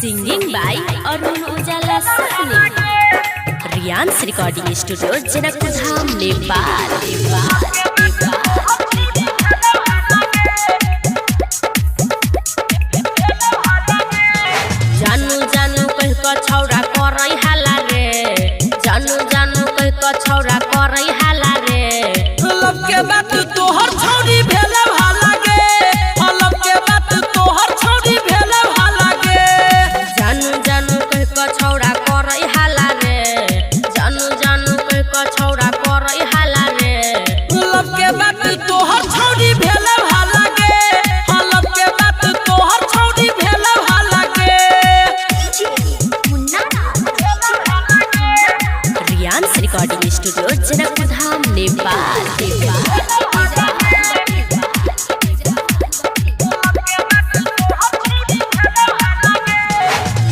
Singing by Arun Ujala Sahni. Riyan's Recording Studio, Janakpur, Nepal. जानू जानू कह क छौरा करई हाला रे, जानू जानू कह क छौरा करई हाला रे। लब के बात तोहर छौरी भेले हाला गे, लब के बात तोहर छौरी भेले हाला गे। जानू जानू कह क छौरा करई हाला रे, जानू जानू कह क छौरा करई हाला रे। लब के बात तोहर छौरी भेले हाला गे, लब के बात तोहर छौरी भेले हाला गे। Riyan's Recording Studio, Janakpur, Nepal.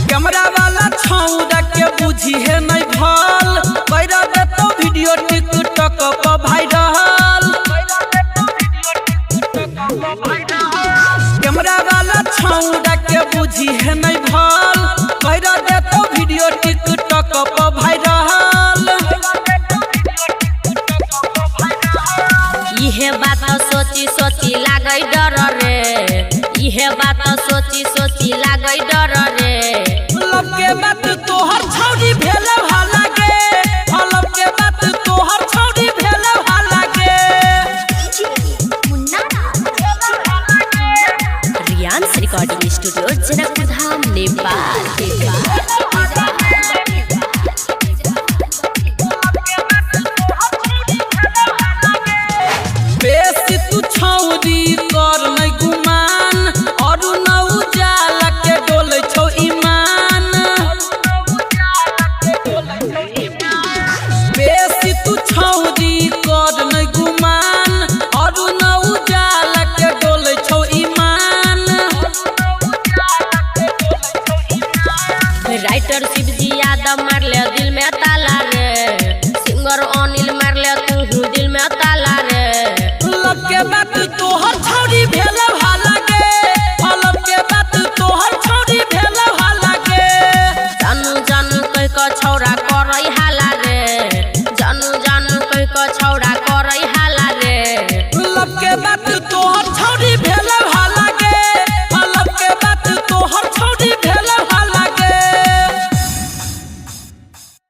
Camera वाला छौरा के बुझी है नहीं भल, पैरा दे तो वीडियो टिकटॉक पर वायरल। कैमरा वाला छौरा के बुझी है नहीं भल, पैरा दे तो वीडियो टिकटॉक पर वायरल। इहे बात सोची सोची लागै डर रे, इहे बात सोची सोची लागै डर रे। लब के बात तोहर छौरी भेले हाला गे, लब के बात तोहर छौरी भेले हाला गे। Riyan's Recording Studio, Janakpur,